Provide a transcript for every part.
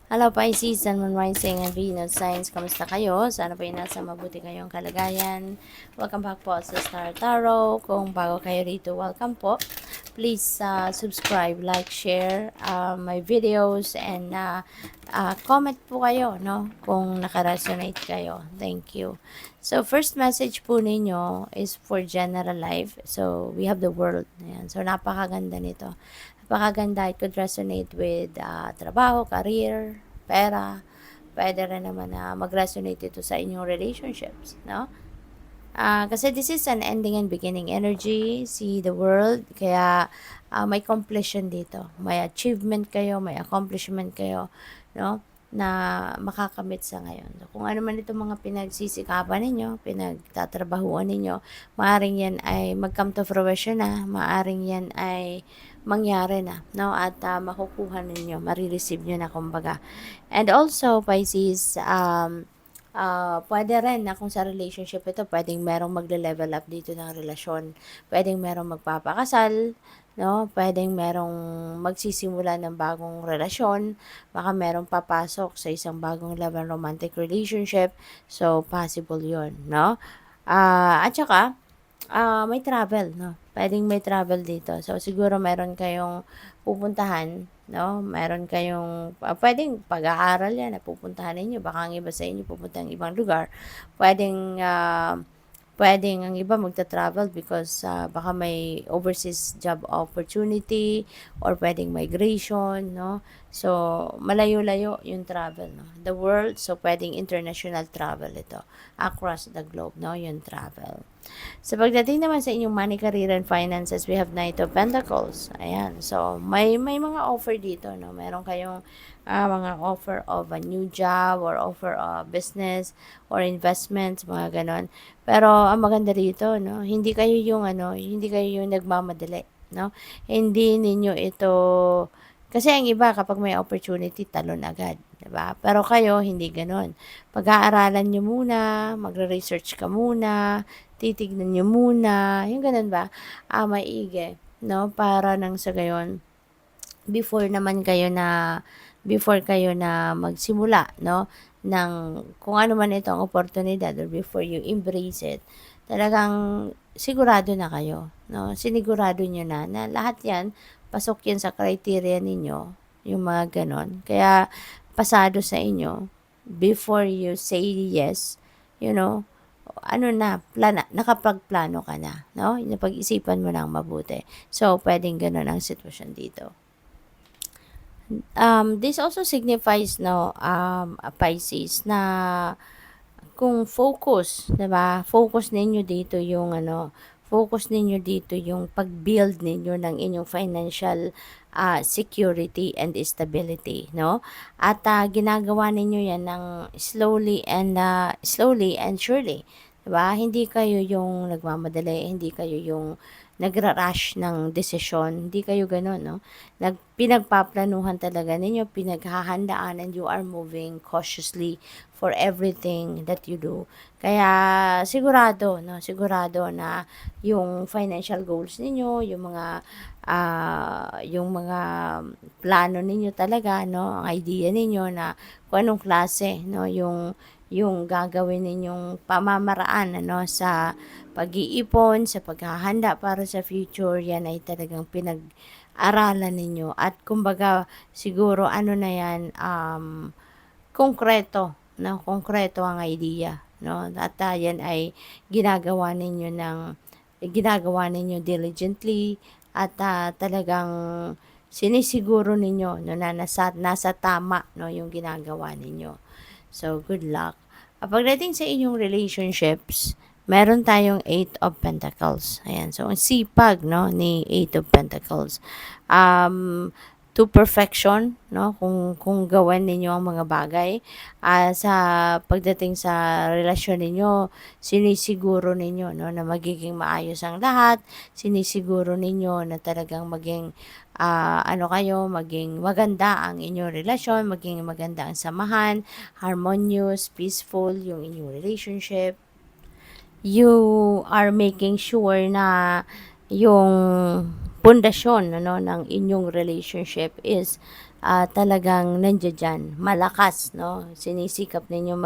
Hello Pisces, Sun, Moon, Rising, and Venus Signs. Kamusta kayo? Sana po nasa mabuti kayong kalagayan. Welcome back po sa Star Tarot. Kung bago kayo rito, welcome po. Please subscribe, like, share my videos, and comment po kayo, no? Kung nakaresonate kayo. Thank you. So, first message po ninyo is for general life. So, we have the world. Ayan. So, napakaganda nito. Napakaganda. It could resonate with trabaho, career, pera. Pwede rin naman na mag-resonate ito sa inyong relationships, no? Kasi this is an ending and beginning energy. See the world. Kaya may completion dito. May achievement kayo, may accomplishment kayo, no? Na makakamit sa ngayon. So, kung ano man itong mga pinagsisikapan ninyo, pinagtatrabahuan ninyo, maaring yan ay mag-come to fruition na, maaring yan ay mangyari na, no? At makukuha ninyo, marireceive nyo na kumbaga. And also, Pisces, pwede rin na kung sa relationship ito, pwedeng merong magle-level up dito ng relasyon. Pwedeng merong magpapakasal, no? Pwedeng merong magsisimula ng bagong relasyon. Baka merong papasok sa isang bagong level romantic relationship. So, possible yun, no? At saka, may travel, no? Pwedeng may travel dito. So, siguro meron kayong pupuntahan, no? Meron kayong, pwedeng pag-aaral yan na pupuntahan ninyo. Baka ang iba sa inyo pupunta ng ibang lugar. Pwedeng, pwedeng ang iba magta-travel because baka may overseas job opportunity or pwedeng migration, no? So, malayo-layo yung travel, no? The world, so pwedeng international travel ito. Across the globe, no? Yung travel. Sa pagdating naman sa inyong money, career, and finances, we have Knight of Pentacles. Ayan. So, may mga offer dito, no? Meron kayong mga offer of a new job or offer of business or investments, mga ganon. Pero, ang maganda dito, no? Hindi kayo yung nagmamadali, no? Hindi ninyo ito, kasi ang iba, kapag may opportunity, talon agad. Diba? Pero kayo, hindi ganon. Pag-aaralan nyo muna, magre-research ka muna, titignan nyo muna, yung ganun ba, maigi, no? Para nang sa gayon, before naman kayo na, before kayo na magsimula, no? Ng kung ano man itong oportunidad or before you embrace it, talagang sigurado na kayo, no? Sinigurado nyo na lahat yan, pasok yan sa criteria ninyo, yung mga ganon. Kaya, pasado sa inyo, before you say yes, you know, ano na, nakapagplano ka na, no? Napag-isipan mo ng mabuti. So, pwedeng ganun ang sitwasyon dito. This also signifies, no, Pisces, na kung focus, 'di ba? Focus ninyo dito yung focus ninyo dito yung pag-build ninyo ng inyong financial security and stability, no? At ginagawa ninyo 'yan ng slowly and surely, 'di ba? Hindi kayo yung nagmamadali, hindi kayo yung nagra-rush ng desisyon, hindi kayo gano'n, no? Pinagpaplanuhan talaga ninyo, pinaghahandaan, and you are moving cautiously for everything that you do. Kaya sigurado, no, sigurado na yung financial goals ninyo, yung mga plano ninyo talaga, no, ang idea ninyo na kung anong klase, no, yung gagawin ninyong pamamaraan, ano, sa pag-iipon, sa paghahanda para sa future, yan ay talagang pinag-aralan ninyo. At kumbaga, siguro ano na yan, konkreto, no? Konkreto ang idea, no? At yan ay ginagawa ninyo diligently at talagang sinisiguro ninyo, no, na nasa tama, no, yung ginagawa ninyo. So, good luck. Pagdating sa inyong relationships, meron tayong Eight of Pentacles. Ayan. So, ang sipag, no, ni Eight of Pentacles. To perfection, no, kung gawan ninyo ang mga bagay. Sa pagdating sa relasyon ninyo, sinisiguro ninyo, no, na magiging maayos ang lahat. Sinisiguro ninyo na talagang maging maging maganda ang inyong relasyon, maging maganda ang samahan, harmonious, peaceful yung inyong relationship. You are making sure na yung pundasyon, ano, ng inyong relationship is talagang nandiyan, malakas, no? Sinisikap ninyo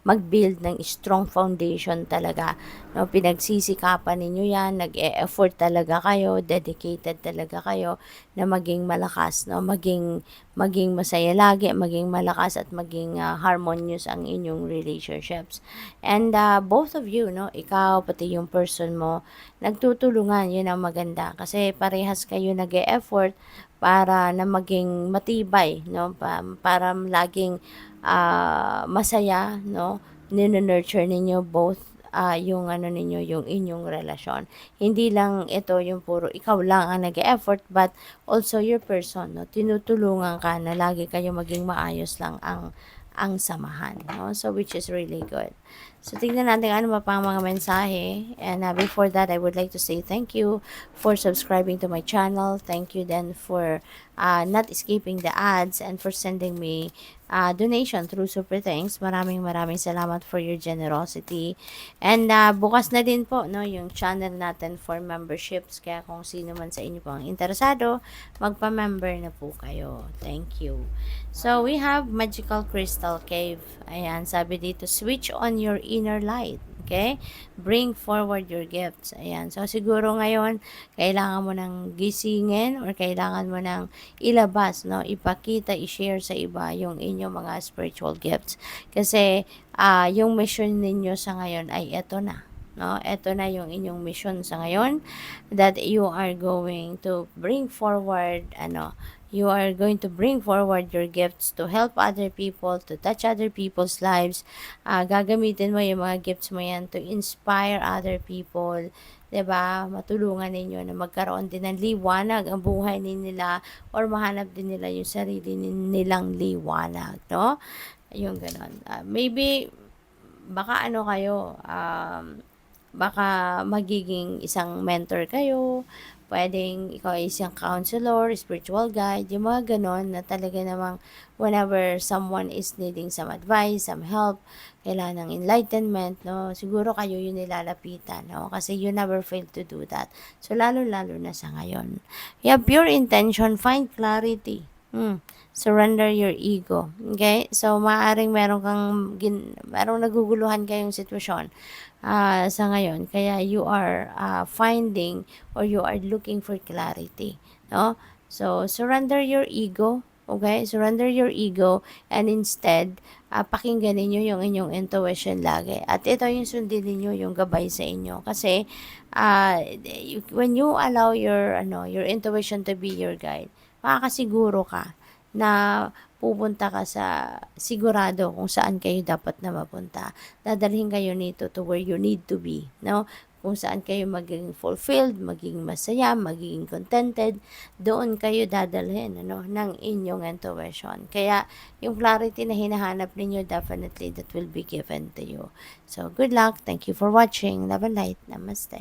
mag-build ng strong foundation talaga, no? Pinagsisikapan ninyo yan, nag-e-effort talaga kayo, dedicated talaga kayo na maging malakas, no? Maging masaya lagi, maging malakas at maging harmonious ang inyong relationships. And both of you, no? Ikaw, pati yung person mo, nagtutulungan, yun ang maganda. Kasi parehas kayo nag-e-effort para na maging matibay, no? Para laging masaya, no? Nurture ninyo both yung ano ninyo, yung inyong relasyon. Hindi lang ito yung puro ikaw lang ang nag-e-effort, but also your person, no? Tinutulungan ka na lagi kayo maging maayos lang ang samahan, no? So which is really good. So tingnan natin ano pa pang mga mensahe. And before that, I would like to say thank you for subscribing to my channel. Thank you then for not skipping the ads and for sending me donation through Super Thanks. Maraming salamat for your generosity. And bukas na din po, no, yung channel natin for memberships. Kaya kung sino man sa inyo po ang interesado, magpa-member na po kayo. Thank you. So we have Magical Crystal Cave. Ayan, sabi dito, switch on your inner light. Okay? Bring forward your gifts. Ayan. So, siguro ngayon, kailangan mo nang gisingin or kailangan mo nang ilabas, no? Ipakita, i-share sa iba yung inyong mga spiritual gifts. Kasi, yung mission ninyo sa ngayon ay eto na. No? Ito na yung inyong mission sa ngayon that you are going to bring forward, you are going to bring forward your gifts to help other people, to touch other people's lives. Gagamitin mo yung mga gifts mo yan to inspire other people. 'Di ba? Matulungan ninyo na magkaroon din ng liwanag ang buhay nila or mahanap din nila yung sarili nilang liwanag, no? Yung ganon. Maybe, baka ano kayo, baka magiging isang mentor kayo, pwedeng ikaw ay isang counselor, spiritual guide, yung mga ganon na talaga namang whenever someone is needing some advice, some help, kailangan ng enlightenment, no? Siguro kayo yung nilalapitan, no? Kasi you never fail to do that. So, lalo-lalo na sa ngayon. You have pure intention, find clarity. Surrender your ego. Okay? So, maaaring merong naguguluhan kayong sitwasyon sa ngayon. Kaya you are finding or you are looking for clarity. No? So, surrender your ego. Okay? Surrender your ego and instead, pakinggan ninyo yung inyong intuition lagi. At ito yung sundin ninyo yung gabay sa inyo. Kasi, when you allow your intuition to be your guide, makakasiguro ka na pupunta ka sa sigurado kung saan kayo dapat na mapunta. Dadalhin kayo nito to where you need to be, no? Kung saan kayo maging fulfilled, maging masaya, maging contented, doon kayo dadalhin, ng inyong intuition. Kaya, yung clarity na hinahanap ninyo, definitely that will be given to you. So, good luck. Thank you for watching. Love and light. Namaste.